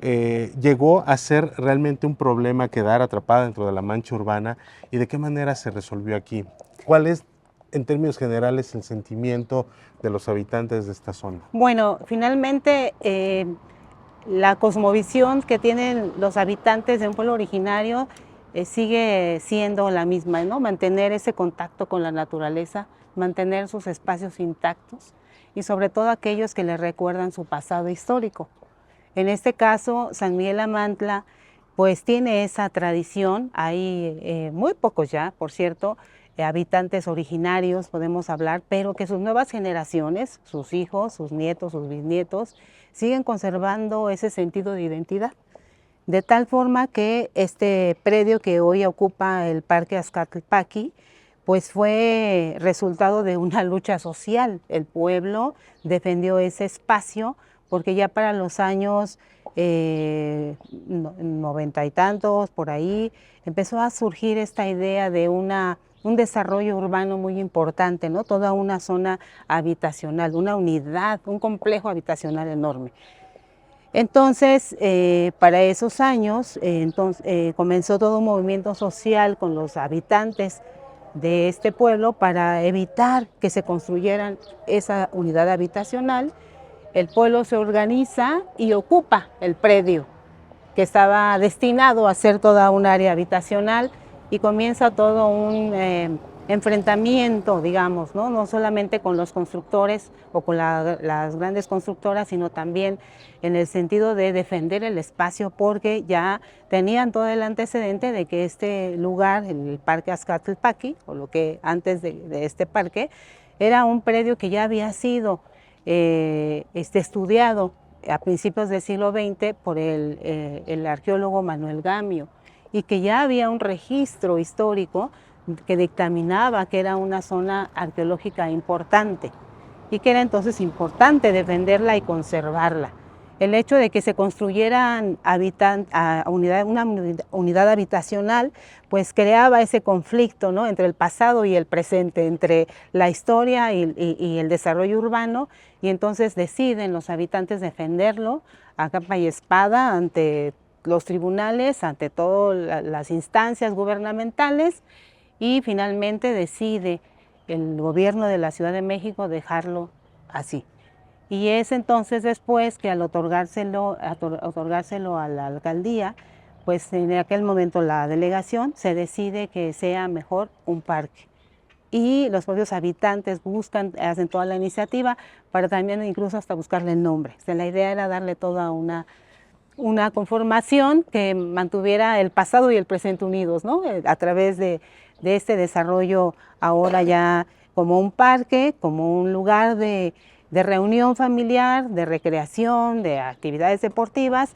llegó a ser realmente un problema quedar atrapada dentro de la mancha urbana. ¿Y de qué manera se resolvió aquí? ¿Cuál es, en términos generales, el sentimiento de los habitantes de esta zona? Bueno, finalmente la cosmovisión que tienen los habitantes de un pueblo originario sigue siendo la misma, ¿no? Mantener ese contacto con la naturaleza, mantener sus espacios intactos y sobre todo aquellos que les recuerdan su pasado histórico. En este caso, San Miguel Amantla pues tiene esa tradición. Hay muy pocos ya, por cierto, habitantes originarios podemos hablar, pero que sus nuevas generaciones, sus hijos, sus nietos, sus bisnietos, siguen conservando ese sentido de identidad. De tal forma que este predio que hoy ocupa el Parque Azcatlpaqui, pues fue resultado de una lucha social. El pueblo defendió ese espacio porque ya para los años 90 y tantos, por ahí, empezó a surgir esta idea de un desarrollo urbano muy importante, ¿no? Toda una zona habitacional, una unidad, un complejo habitacional enorme. Entonces, para esos años, comenzó todo un movimiento social con los habitantes de este pueblo para evitar que se construyeran esa unidad habitacional. El pueblo se organiza y ocupa el predio que estaba destinado a ser toda un área habitacional y comienza todo un enfrentamiento, digamos, no solamente con los constructores o con las grandes constructoras, sino también en el sentido de defender el espacio, porque ya tenían todo el antecedente de que este lugar, el Parque Azcatlpaqui, o lo que antes de este parque, era un predio que ya había sido estudiado a principios del siglo XX por el arqueólogo Manuel Gamio, y que ya había un registro histórico que dictaminaba que era una zona arqueológica importante y que era entonces importante defenderla y conservarla. El hecho de que se construyeran una unidad habitacional, pues creaba ese conflicto, ¿no?, entre el pasado y el presente, entre la historia y el desarrollo urbano, y entonces deciden los habitantes defenderlo a capa y espada ante los tribunales, ante todas las instancias gubernamentales, y finalmente decide el gobierno de la Ciudad de México dejarlo así. Y es entonces después que al otorgárselo a la alcaldía, pues en aquel momento la delegación se decide que sea mejor un parque. Y los propios habitantes hacen toda la iniciativa para también incluso hasta buscarle el nombre. O sea, la idea era darle toda una conformación que mantuviera el pasado y el presente unidos, ¿no?, a través de este desarrollo ahora ya como un parque, como un lugar de reunión familiar, de recreación, de actividades deportivas,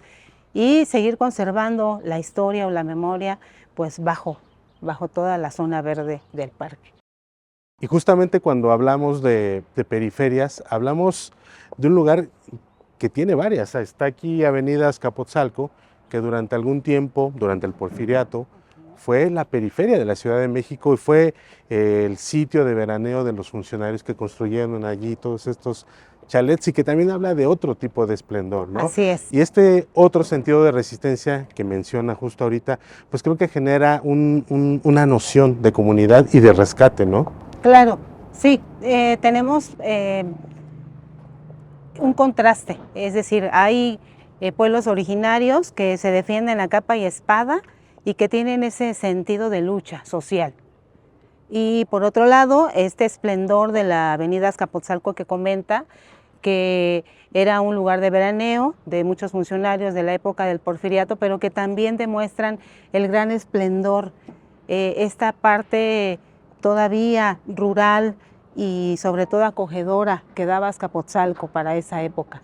y seguir conservando la historia o la memoria pues bajo toda la zona verde del parque. Y justamente cuando hablamos de periferias, hablamos de un lugar que tiene varias. Está aquí Avenida Azcapotzalco, que durante algún tiempo, durante el Porfiriato, fue la periferia de la Ciudad de México y fue el sitio de veraneo de los funcionarios que construyeron allí todos estos chalets, y que también habla de otro tipo de esplendor, ¿no? Así es. Y este otro sentido de resistencia que menciona justo ahorita, pues creo que genera una noción de comunidad y de rescate, ¿no? Claro, sí, tenemos un contraste, es decir, hay pueblos originarios que se defienden a capa y espada y que tienen ese sentido de lucha social. Y por otro lado, este esplendor de la avenida Azcapotzalco que comenta, que era un lugar de veraneo de muchos funcionarios de la época del Porfiriato, pero que también demuestran el gran esplendor, esta parte todavía rural y sobre todo acogedora que daba Azcapotzalco para esa época,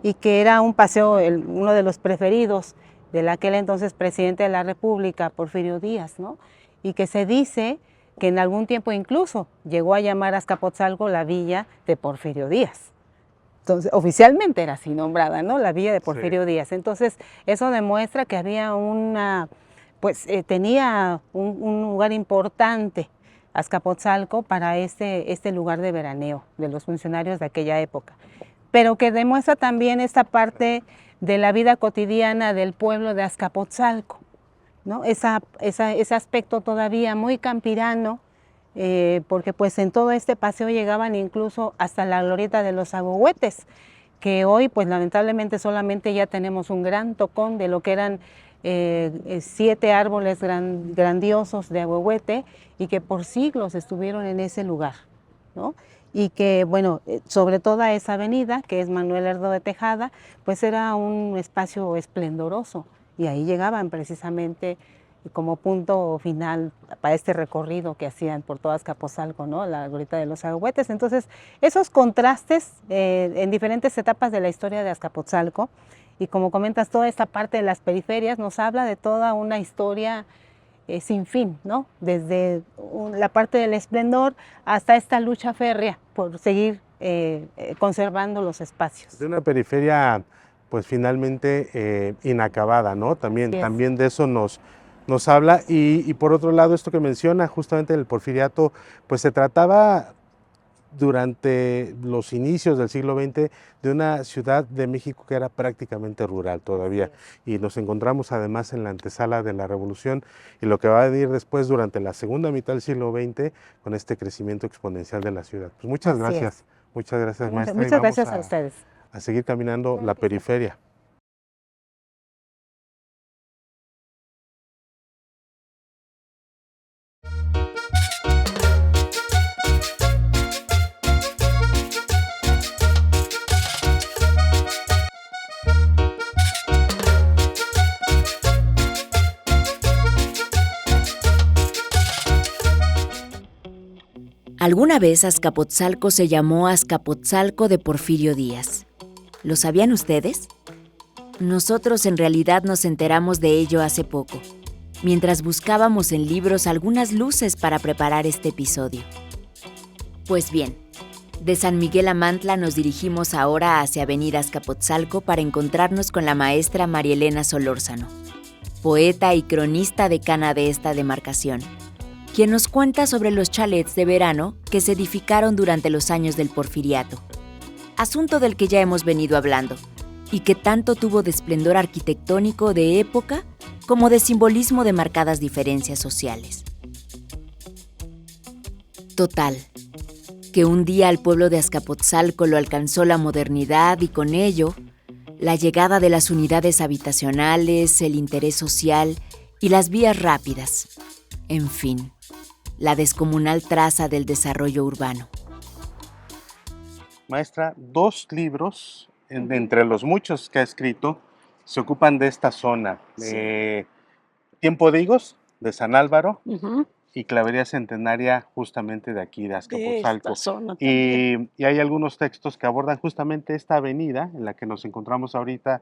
y que era un paseo, uno de los preferidos del aquel entonces presidente de la República, Porfirio Díaz, ¿no? Y que se dice que en algún tiempo incluso llegó a llamar a Azcapotzalco la villa de Porfirio Díaz. Entonces, oficialmente era así nombrada, ¿no? La villa de Porfirio Díaz. Entonces, eso demuestra que había tenía un lugar importante Azcapotzalco para este lugar de veraneo de los funcionarios de aquella época, pero que demuestra también esta parte de la vida cotidiana del pueblo de Azcapotzalco, ¿no? Ese aspecto todavía muy campirano, porque pues en todo este paseo llegaban incluso hasta la glorieta de los Ahuehuetes, que hoy pues lamentablemente solamente ya tenemos un gran tocón de lo que eran 7 árboles grandiosos de ahuehuete y que por siglos estuvieron en ese lugar, ¿no? Y que, bueno, sobre toda esa avenida, que es Manuel Lerdo de Tejada, pues era un espacio esplendoroso y ahí llegaban precisamente como punto final para este recorrido que hacían por todo Azcapotzalco, ¿no? La glorieta de los Ahuehuetes. Entonces, esos contrastes en diferentes etapas de la historia de Azcapotzalco, y como comentas, toda esta parte de las periferias nos habla de toda una historia sin fin, ¿no? Desde la parte del esplendor hasta esta lucha férrea por seguir conservando los espacios. De una periferia, pues finalmente inacabada, ¿no? También de eso nos habla. Y por otro lado, esto que menciona justamente el porfiriato, pues se trataba durante los inicios del siglo XX de una ciudad de México que era prácticamente rural todavía, y nos encontramos además en la antesala de la Revolución y lo que va a venir después durante la segunda mitad del siglo XX con este crecimiento exponencial de la ciudad. Pues muchas gracias, maestra. Muchas gracias a ustedes. A seguir caminando la periferia. Alguna vez Azcapotzalco se llamó Azcapotzalco de Porfirio Díaz. ¿Lo sabían ustedes? Nosotros en realidad nos enteramos de ello hace poco, mientras buscábamos en libros algunas luces para preparar este episodio. Pues bien, de San Miguel a Mantla nos dirigimos ahora hacia Avenida Azcapotzalco para encontrarnos con la maestra María Elena Solórzano, poeta y cronista decana de esta demarcación, quien nos cuenta sobre los chalets de verano que se edificaron durante los años del Porfiriato, asunto del que ya hemos venido hablando, y que tanto tuvo de esplendor arquitectónico de época como de simbolismo de marcadas diferencias sociales. Total, que un día al pueblo de Azcapotzalco lo alcanzó la modernidad y con ello, la llegada de las unidades habitacionales, el interés social y las vías rápidas. En fin, la descomunal traza del desarrollo urbano. Maestra, 2 libros, entre los muchos que ha escrito, se ocupan de esta zona. Sí. Tiempo de higos, de San Álvaro, y Clavería Centenaria, justamente de aquí, de Azcapotzalco. Y hay algunos textos que abordan justamente esta avenida en la que nos encontramos ahorita,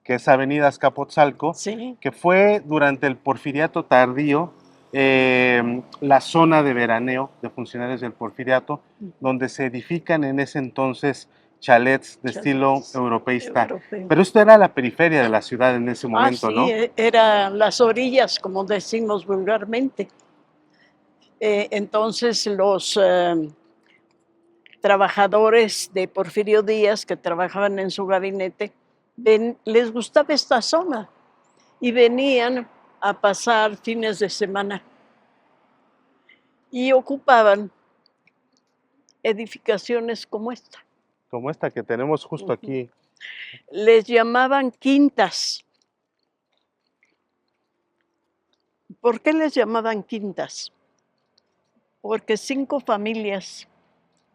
que es Avenida Azcapotzalco, que fue durante el Porfiriato tardío, la zona de veraneo de funcionarios del Porfiriato, donde se edifican en ese entonces chalets de estilo europeísta. Pero esto era la periferia de la ciudad en ese momento, ¿no? Sí, eran las orillas, como decimos vulgarmente. Entonces los trabajadores de Porfirio Díaz que trabajaban en su gabinete, les gustaba esta zona y venían a pasar fines de semana y ocupaban edificaciones como esta. Como esta que tenemos justo aquí. Les llamaban quintas. ¿Por qué les llamaban quintas? Porque 5 familias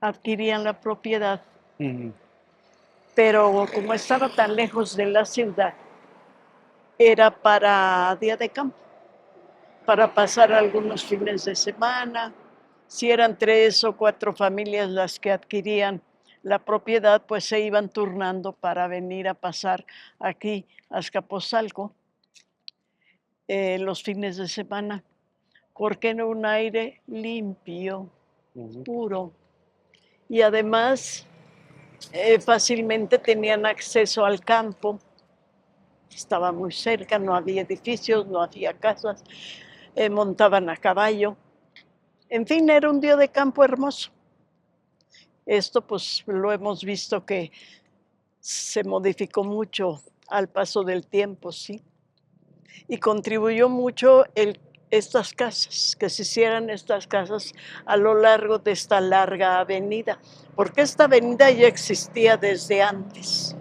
adquirían la propiedad, pero como estaba tan lejos de la ciudad, era para día de campo, para pasar algunos fines de semana, Si eran 3 o 4 familias las que adquirían la propiedad, pues se iban turnando para venir a pasar aquí a Azcapotzalco los fines de semana, porque era un aire limpio, puro, y además fácilmente tenían acceso al campo. Estaba muy cerca, no había edificios, no había casas, montaban a caballo. En fin, era un día de campo hermoso. Esto pues lo hemos visto que se modificó mucho al paso del tiempo, ¿sí? Y contribuyó mucho estas casas, que se hicieran estas casas a lo largo de esta larga avenida, porque esta avenida ya existía desde antes.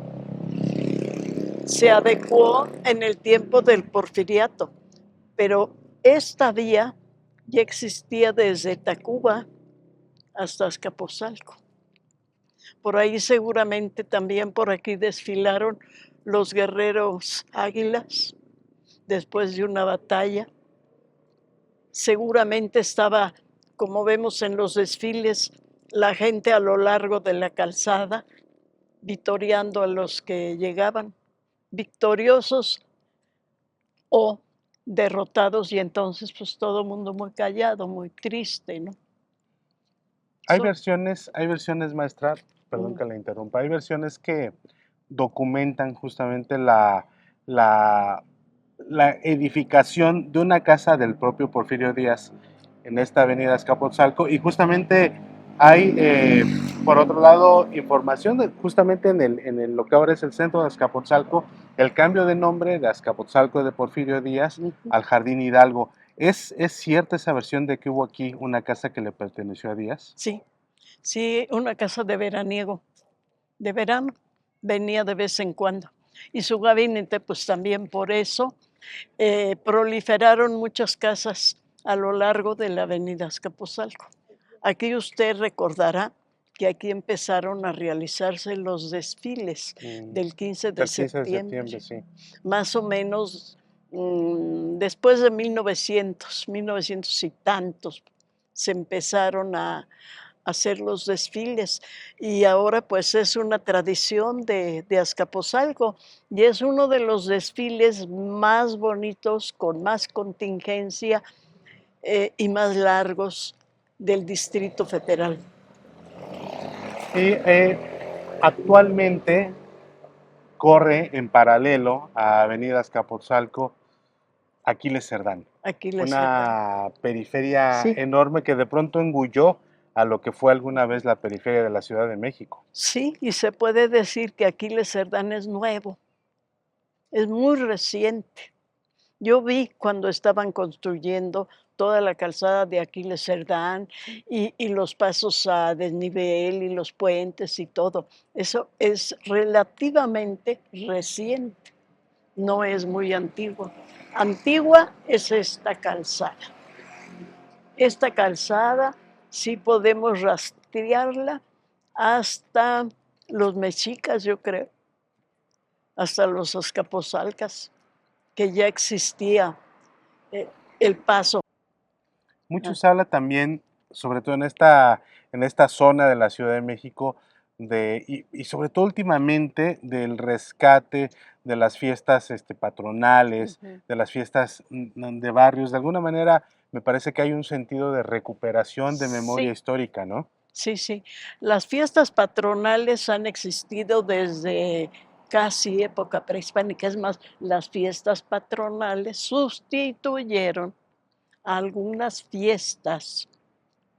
Se adecuó en el tiempo del Porfiriato, pero esta vía ya existía desde Tacuba hasta Azcapotzalco. Por ahí seguramente también por aquí desfilaron los guerreros águilas después de una batalla. Seguramente estaba, como vemos en los desfiles, la gente a lo largo de la calzada vitoreando a los que llegaban, victoriosos o derrotados, y entonces pues todo el mundo muy callado, muy triste, ¿no? Hay versiones, maestra, perdón Mm. que la interrumpa, hay versiones que documentan justamente la edificación de una casa del propio Porfirio Díaz en esta avenida Azcapotzalco, y justamente hay, por otro lado, información justamente lo que ahora es el centro de Azcapotzalco, el cambio de nombre de Azcapotzalco de Porfirio Díaz al Jardín Hidalgo. ¿Es cierta esa versión de que hubo aquí una casa que le perteneció a Díaz? Sí, sí, una casa de veraniego, de verano, venía de vez en cuando. Y su gabinete, pues también por eso, proliferaron muchas casas a lo largo de la avenida Azcapotzalco. Aquí usted recordará que aquí empezaron a realizarse los desfiles del 15 de Del 15 de septiembre, septiembre, sí. más o menos después de 1900 y tantos, se empezaron a hacer los desfiles, y ahora pues es una tradición de Azcapotzalco, y es uno de los desfiles más bonitos, con más contingencia y más largos del Distrito Federal. Y actualmente corre en paralelo a Avenida Azcapotzalco Aquiles Cerdán, Aquí les una periferia Sí. enorme que de pronto engulló a lo que fue alguna vez la periferia de la Ciudad de México. Sí, y se puede decir que Aquiles Cerdán es nuevo, es muy reciente. Yo vi cuando estaban construyendo toda la calzada de Aquiles Cerdán y los pasos a desnivel y los puentes y todo. Eso es relativamente reciente, no es muy antiguo. Antigua es esta calzada. Esta calzada sí podemos rastrearla hasta los mexicas, yo creo, hasta los azcapotzalcas, que ya existía el paso. Mucho se habla también, sobre todo en esta zona de la Ciudad de México, y sobre todo últimamente, del rescate de las fiestas patronales, de las fiestas de barrios. De alguna manera, me parece que hay un sentido de recuperación de memoria Sí. histórica, ¿no? Sí, sí. Las fiestas patronales han existido desde casi época prehispánica. Es más, las fiestas patronales sustituyeron a algunas fiestas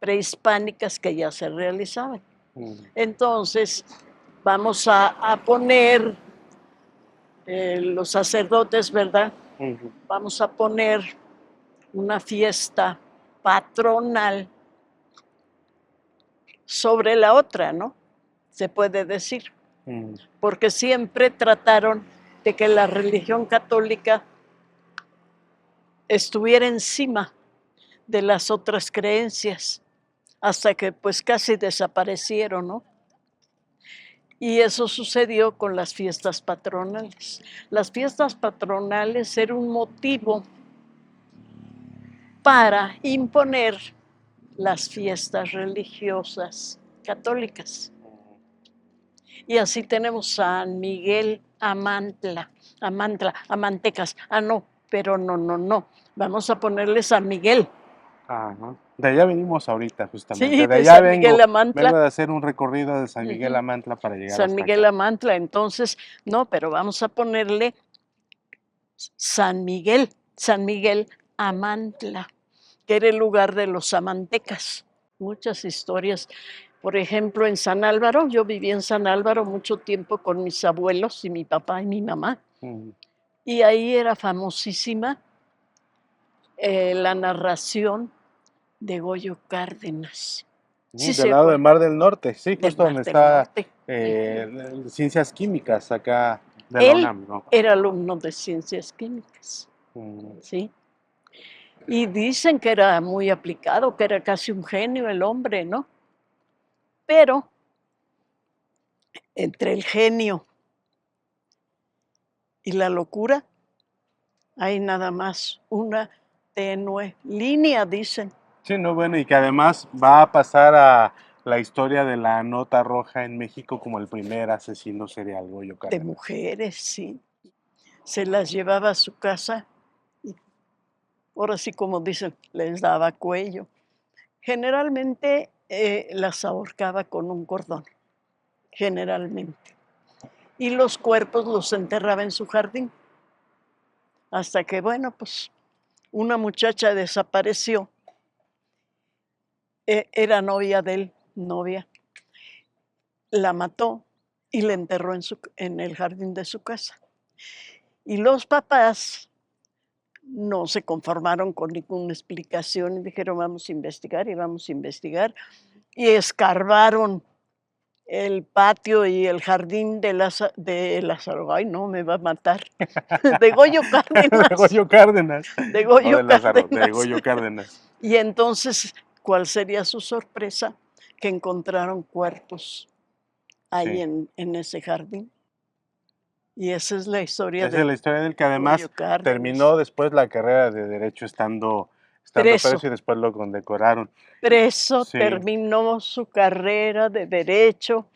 prehispánicas que ya se realizaban. Entonces, vamos a poner los sacerdotes, ¿verdad? Vamos a poner una fiesta patronal sobre la otra, ¿no? Se puede decir. Porque siempre trataron de que la religión católica estuviera encima de las otras creencias, hasta que pues casi desaparecieron, ¿no? Y eso sucedió con las fiestas patronales. Las fiestas patronales eran un motivo para imponer las fiestas religiosas católicas. Y así tenemos San Miguel Amantla, Amantecas. Ah, no, pero no. Vamos a ponerle San Miguel. Ajá. De allá venimos ahorita, justamente. Sí, De de allá San Miguel Amantla. vengo de hacer un recorrido de San Miguel Amantla para llegar San hasta Miguel acá. Amantla, entonces, no, pero vamos a ponerle San Miguel Amantla, que era el lugar de los amantecas. Muchas historias. Por ejemplo, en San Álvaro, yo viví en San Álvaro mucho tiempo con mis abuelos y mi papá y mi mamá. Y ahí era famosísima la narración de Goyo Cárdenas. Sí, Del lado del Mar del Norte, sí, del justo Mar donde del está Norte. Ciencias Químicas, acá de la Él UNAM, ¿no? era alumno de Ciencias Químicas, ¿sí? Y dicen que era muy aplicado, que era casi un genio el hombre, ¿no? Pero entre el genio y la locura hay nada más una tenue línea, dicen. Sí, no, bueno, y que además va a pasar a la historia de la nota roja en México como el primer asesino serial, Goyo De Cárdenas. mujeres, sí. Se las llevaba a su casa y ahora sí, como dicen, les daba cuello. Generalmente las ahorcaba con un cordón, generalmente. Y los cuerpos los enterraba en su jardín. Hasta que, bueno, pues una muchacha desapareció. Era novia de él, novia. La mató y la enterró en el jardín de su casa. Y los papás no se conformaron con ninguna explicación y dijeron, vamos a investigar y vamos a investigar. Y escarbaron el patio y el jardín de Lázaro, ay no, me va a matar, de Goyo Cárdenas. De Goyo Cárdenas. De Goyo No de Lázaro, Cárdenas. de Goyo Cárdenas. Y entonces, ¿cuál sería su sorpresa? Que encontraron cuerpos ahí Sí. en ese jardín. Y esa es la historia Esa es la historia del que además Goyo Cárdenas. terminó después la carrera de Derecho estando Preso. preso y después lo condecoraron. Preso, Sí. terminó su carrera de Derecho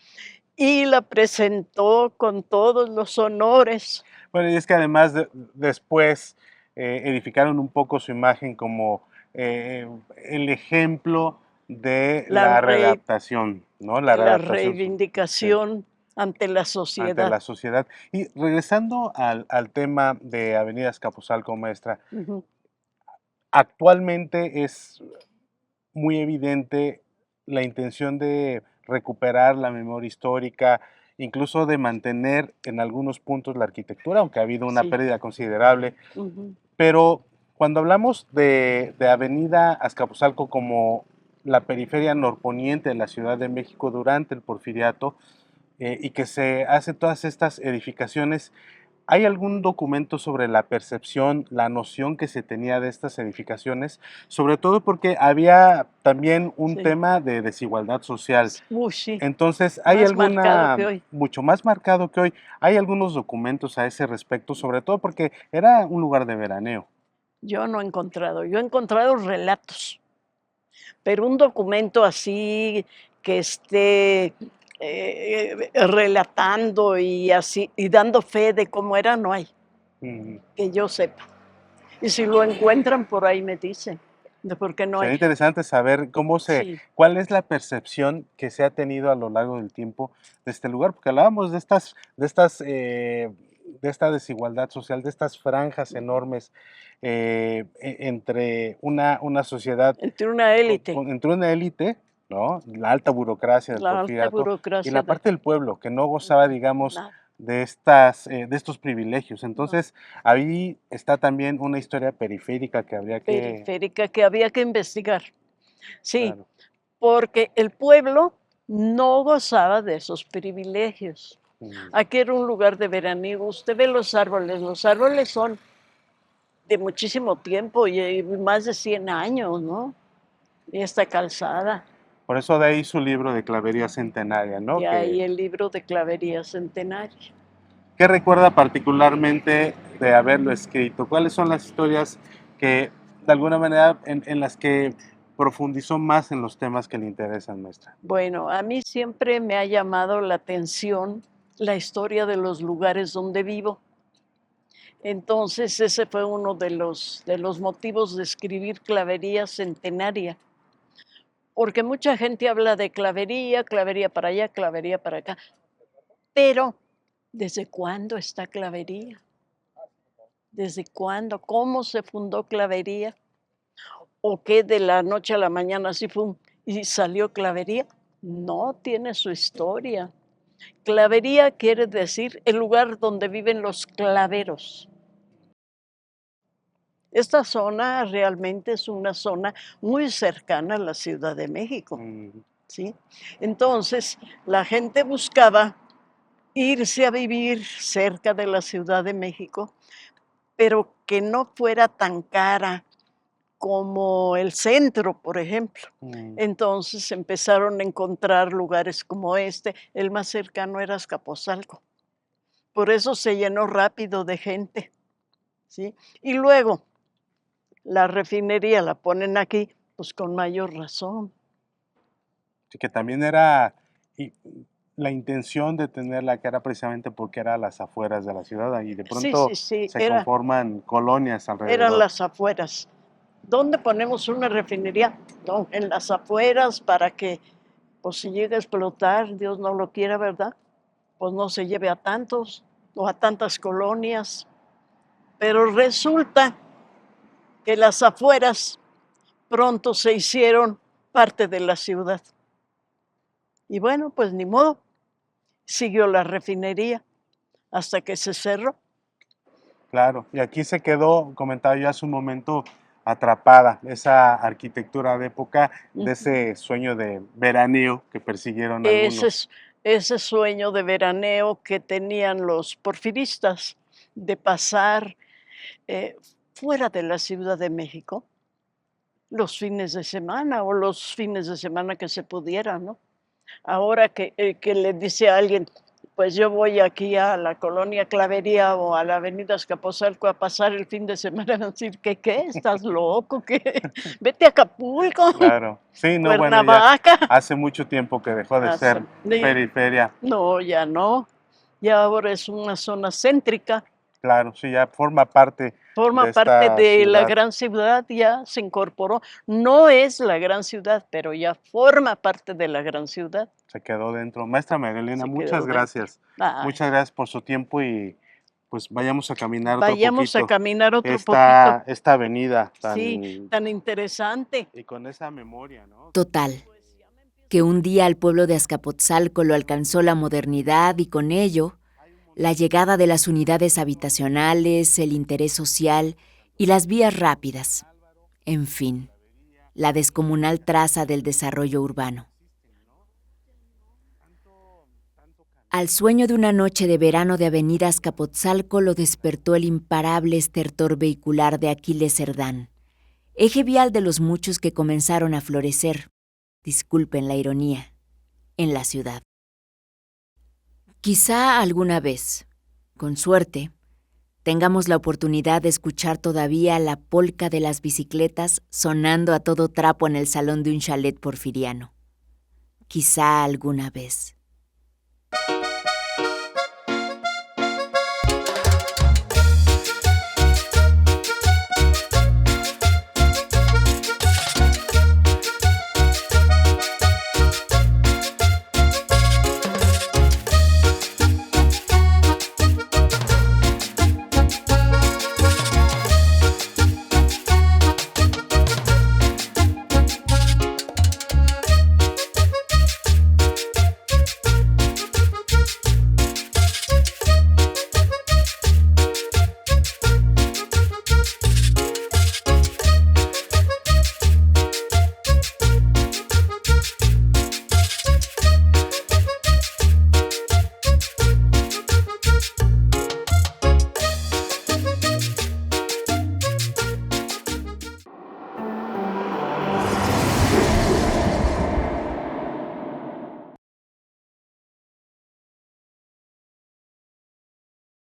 y la presentó con todos los honores. Bueno, y es que además después edificaron un poco su imagen como el ejemplo de la readaptación, ¿no? La La readaptación reivindicación ante la sociedad. ante la sociedad. Y regresando al tema de Avenida Azcapotzalco, maestra, actualmente es muy evidente la intención de recuperar la memoria histórica, incluso de mantener en algunos puntos la arquitectura, aunque ha habido una Sí. pérdida considerable. Pero cuando hablamos de Avenida Azcapotzalco como la periferia norponiente de la Ciudad de México durante el Porfiriato, y que se hacen todas estas edificaciones, ¿hay algún documento sobre la percepción, la noción que se tenía de estas edificaciones? Sobre todo porque había también un Sí. tema de desigualdad social. Sí. Entonces, ¿hay Más marcado que hoy. mucho más marcado que hoy? ¿Hay algunos documentos a ese respecto? Sobre todo porque era un lugar de veraneo. Yo no he encontrado, yo he encontrado relatos, pero un documento así que esté relatando y así y dando fe de cómo era, no hay, que yo sepa. Y si lo encuentran, por ahí me dicen, de por qué no Sería hay. interesante saber Sí. cuál es la percepción que se ha tenido a lo largo del tiempo de este lugar, porque hablábamos de esta desigualdad social, de estas franjas enormes entre una sociedad, Entre una élite, entre una élite, ¿no? La alta burocracia del la alta Porfiriato, y burocracia la parte del pueblo que no gozaba, digamos, nada. de estos privilegios. Entonces, ahí está también una historia periférica que habría que... Periférica que había que investigar. Sí, Claro. porque el pueblo no gozaba de esos privilegios. Aquí era un lugar de veraneo. Usted ve los árboles son de muchísimo tiempo y más de 100 años, ¿no? Y esta calzada. Por eso de ahí su libro de Clavería Centenaria, ¿no? Y ahí el libro de Clavería Centenaria. ¿Qué recuerda particularmente de haberlo escrito? ¿Cuáles son las historias que, de alguna manera, en las que profundizó más en los temas que le interesan, maestra? Bueno, a mí siempre me ha llamado la atención la historia de los lugares donde vivo. Entonces, ese fue uno de los motivos de escribir Clavería Centenaria, porque mucha gente habla de Clavería, Clavería para allá, Clavería para acá, pero ¿desde cuándo está Clavería? ¿Desde cuándo? ¿Cómo se fundó Clavería? ¿O qué de la noche a la mañana así fue y salió Clavería? No, tiene su historia. Clavería quiere decir el lugar donde viven los claveros. Esta zona realmente es una zona muy cercana a la Ciudad de México, ¿sí? Entonces, la gente buscaba irse a vivir cerca de la Ciudad de México, pero que no fuera tan cara como el centro, por ejemplo. Entonces empezaron a encontrar lugares como este. El más cercano era Azcapotzalco. Por eso se llenó rápido de gente, ¿sí? Y luego, la refinería la ponen aquí, pues con mayor razón. Sí, que también era la intención de tenerla, que era precisamente porque era a las afueras de la ciudad y de pronto Sí, se conforman colonias alrededor. Eran las afueras. ¿Dónde ponemos una refinería? No, en las afueras para que, pues si llega a explotar, Dios no lo quiera, ¿verdad? Pues no se lleve a tantos o a tantas colonias. Pero resulta que las afueras pronto se hicieron parte de la ciudad. Y bueno, pues ni modo, siguió la refinería hasta que se cerró. Claro, y aquí se quedó, comentaba yo hace un momento, atrapada esa arquitectura de época, de ese sueño de veraneo que persiguieron algunos. Ese sueño de veraneo que tenían los porfiristas de pasar fuera de la Ciudad de México los fines de semana o los fines de semana que se pudieran, ¿no? Ahora que le dice a alguien, pues yo voy aquí a la colonia Clavería o a la avenida Azcapotzalco a pasar el fin de semana, van a decir, ¿qué? ¿Estás loco? ¿Qué? Vete a Acapulco, Claro, sí, no, bueno, ya Cuernavaca. hace mucho tiempo que dejó de ser periferia. No, ya no. Ya ahora es una zona céntrica. Claro, sí, ya forma parte De la ciudad. gran ciudad, ya se incorporó. No es la gran ciudad, pero ya forma parte de la gran ciudad. Se quedó dentro. Maestra María Elena, Se muchas quedó gracias. Ay. Muchas gracias por su tiempo y pues vayamos a caminar Vayamos a caminar otro esta poquito. avenida tan interesante. Y con esa memoria, ¿no? Total, que un día al pueblo de Azcapotzalco lo alcanzó la modernidad y con ello la llegada de las unidades habitacionales, el interés social y las vías rápidas. En fin, la descomunal traza del desarrollo urbano. Al sueño de una noche de verano de avenida Azcapotzalco lo despertó el imparable estertor vehicular de Aquiles Cerdán, eje vial de los muchos que comenzaron a florecer, disculpen la ironía, en la ciudad. Quizá alguna vez, con suerte, tengamos la oportunidad de escuchar todavía la polca de las bicicletas sonando a todo trapo en el salón de un chalet porfiriano. Quizá alguna vez.